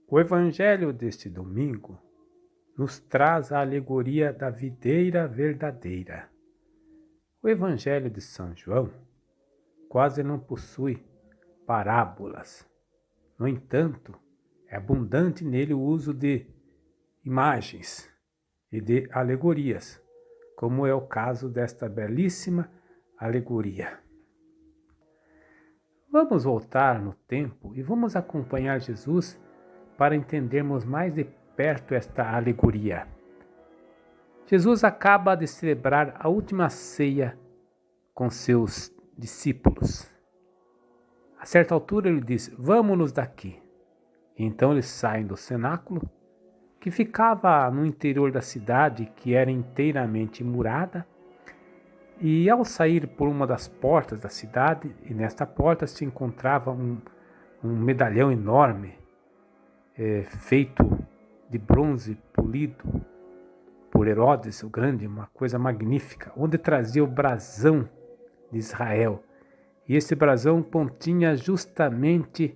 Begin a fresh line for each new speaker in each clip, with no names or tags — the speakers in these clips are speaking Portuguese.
O Evangelho deste domingo nos traz a alegoria da videira verdadeira. O Evangelho de São João quase não possui parábolas. No entanto, é abundante nele o uso de imagens e de alegorias, como é o caso desta belíssima alegoria. Vamos voltar no tempo e vamos acompanhar Jesus para entendermos mais de perto esta alegoria. Jesus acaba de celebrar a última ceia com seus discípulos. A certa altura ele diz: "Vamos-nos daqui." E então eles saem do cenáculo, que ficava no interior da cidade, que era inteiramente murada, e ao sair por uma das portas da cidade, e nesta porta se encontrava um medalhão enorme, feito de bronze polido por Herodes o Grande, uma coisa magnífica, onde trazia o brasão de Israel. E esse brasão continha justamente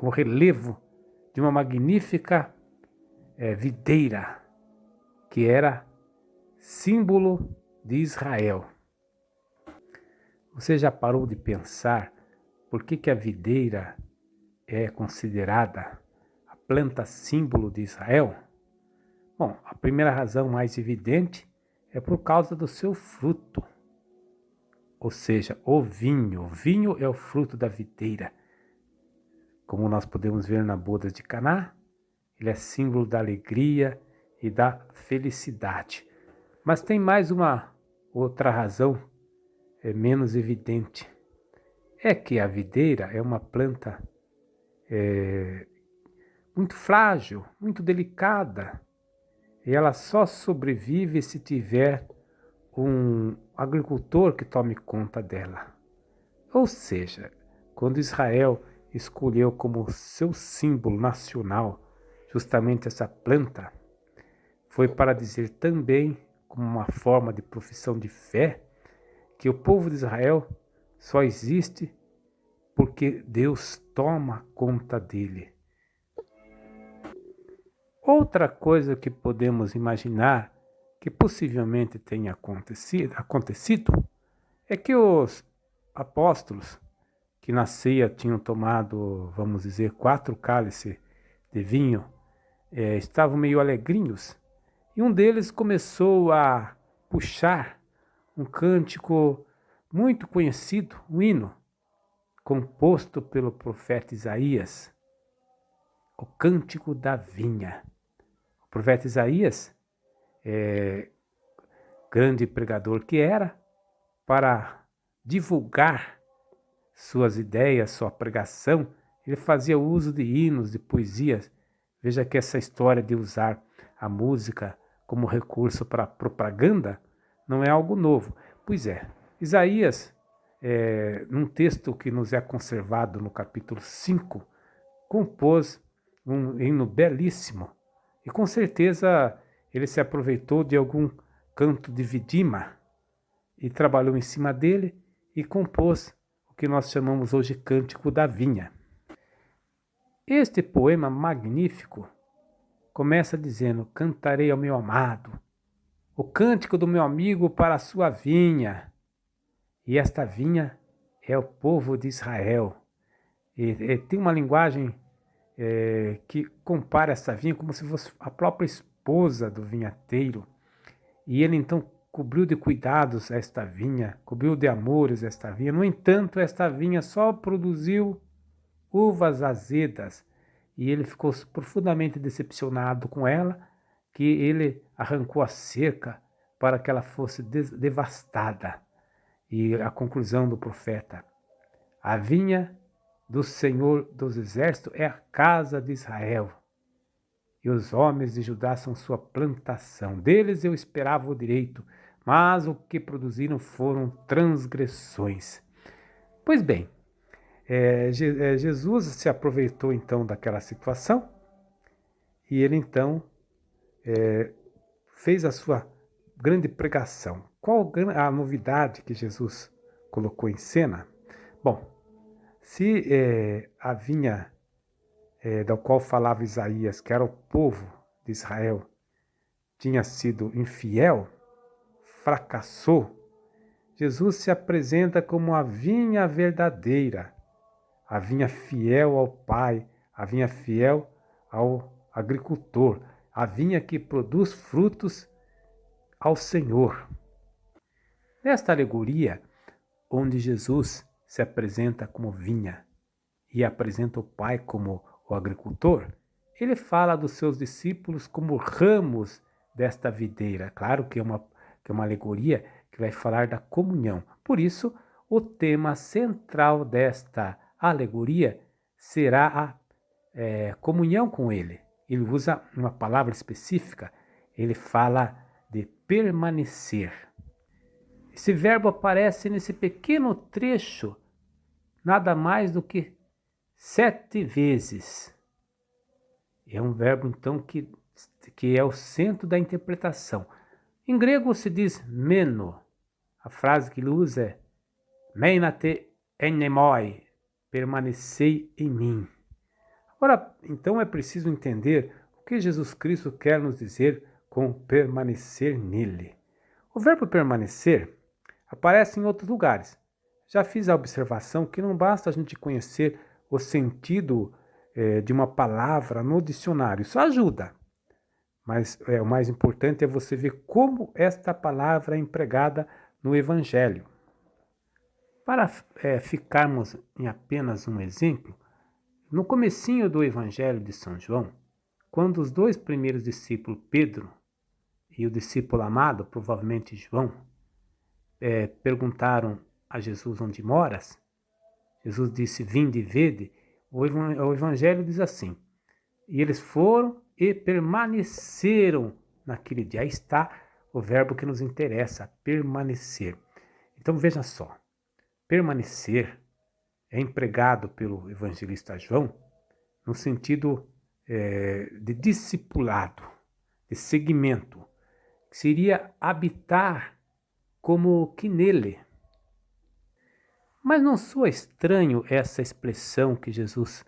o relevo de uma magnífica videira, que era símbolo de Israel. Você já parou de pensar por que a videira é considerada a planta símbolo de Israel? Bom, a primeira razão mais evidente é por causa do seu fruto, ou seja, o vinho. O vinho é o fruto da videira. Como nós podemos ver na boda de Caná, ele é símbolo da alegria e da felicidade. Mas tem mais uma outra razão menos evidente. É que a videira é uma planta muito frágil, muito delicada. E ela só sobrevive se tiver um agricultor que tome conta dela. Ou seja, quando Israel escolheu como seu símbolo nacional justamente essa planta, foi para dizer também, como uma forma de profissão de fé, que o povo de Israel só existe porque Deus toma conta dele. Outra coisa que podemos imaginar que possivelmente tenha acontecido é que os apóstolos, que na ceia tinham tomado, vamos dizer, 4 cálices de vinho, estavam meio alegrinhos, e um deles começou a puxar um cântico muito conhecido, um hino, composto pelo profeta Isaías, o Cântico da Vinha. O profeta Isaías, grande pregador que era, para divulgar suas ideias, sua pregação, ele fazia uso de hinos, de poesias. Veja que essa história de usar a música como recurso para propaganda não é algo novo. Pois é, Isaías, num texto que nos é conservado no capítulo 5, compôs um hino belíssimo. E com certeza ele se aproveitou de algum canto de vidima e trabalhou em cima dele e compôs o que nós chamamos hoje Cântico da Vinha. Este poema magnífico começa dizendo: "Cantarei ao meu amado o cântico do meu amigo para a sua vinha." E esta vinha é o povo de Israel. E tem uma linguagem que compara essa vinha como se fosse a própria esposa do vinhateiro. E ele então cobriu de cuidados esta vinha, cobriu de amores esta vinha. No entanto, esta vinha só produziu uvas azedas. E ele ficou profundamente decepcionado com ela, que ele arrancou a cerca para que ela fosse devastada. E a conclusão do profeta: a vinha do Senhor dos Exércitos é a casa de Israel, e os homens de Judá são sua plantação. Deles eu esperava o direito, mas o que produziram foram transgressões. Pois bem, Jesus se aproveitou então daquela situação, e ele então fez a sua grande pregação. Qual a novidade que Jesus colocou em cena? Bom, se a vinha da qual falava Isaías, que era o povo de Israel, tinha sido infiel, fracassou, Jesus se apresenta como a vinha verdadeira, a vinha fiel ao Pai, a vinha fiel ao agricultor, a vinha que produz frutos ao Senhor. Nesta alegoria, onde Jesus se apresenta como vinha e apresenta o Pai como o agricultor, ele fala dos seus discípulos como ramos desta videira. Claro que é uma alegoria que vai falar da comunhão. Por isso, o tema central desta alegoria será a comunhão com ele. Ele usa uma palavra específica, ele fala de permanecer. Esse verbo aparece nesse pequeno trecho nada mais do que 7 vezes. É um verbo, então, que é o centro da interpretação. Em grego se diz meno. A frase que ele usa é meinate enemoi, permanecei em mim. Agora, então é preciso entender o que Jesus Cristo quer nos dizer com permanecer nele. O verbo permanecer aparece em outros lugares. Já fiz a observação que não basta a gente conhecer o sentido de uma palavra no dicionário. Isso ajuda. Mas o mais importante é você ver como esta palavra é empregada no Evangelho. Para ficarmos em apenas um exemplo, no comecinho do Evangelho de São João, quando os 2 primeiros discípulos, Pedro e o discípulo amado, provavelmente João, perguntaram a Jesus onde moras, Jesus disse, vinde e vede. O Evangelho diz assim, e eles foram e permaneceram naquele dia. Aí está o verbo que nos interessa, permanecer. Então veja só, permanecer é empregado pelo evangelista João no sentido de discipulado, de seguimento, que seria habitar como que nele. Mas não soa estranho essa expressão que Jesus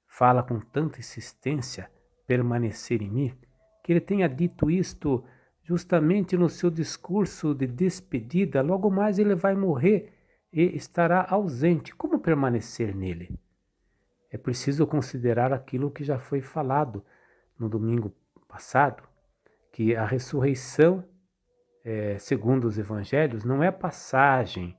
fala com tanta insistência, permanecer em mim, que ele tenha dito isto justamente no seu discurso de despedida, logo mais ele vai morrer e estará ausente. Como permanecer nele? É preciso considerar aquilo que já foi falado no domingo passado, que a ressurreição, segundo os evangelhos, não é passagem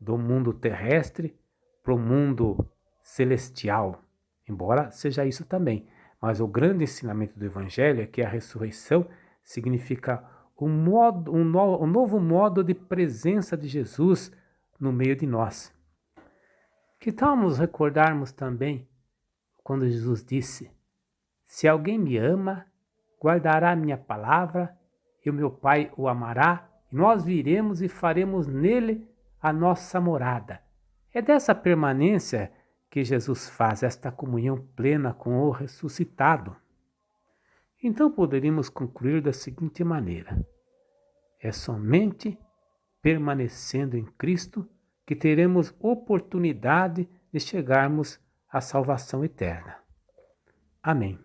do mundo terrestre para o mundo celestial, embora seja isso também. Mas o grande ensinamento do Evangelho é que a ressurreição significa um novo modo de presença de Jesus no meio de nós. Que tal nos recordarmos também quando Jesus disse, se alguém me ama, guardará a minha palavra, e o meu Pai o amará, e nós viremos e faremos nele a nossa morada. É dessa permanência que Jesus faz, esta comunhão plena com o ressuscitado. Então poderíamos concluir da seguinte maneira: é somente permanecendo em Cristo que teremos oportunidade de chegarmos à salvação eterna. Amém.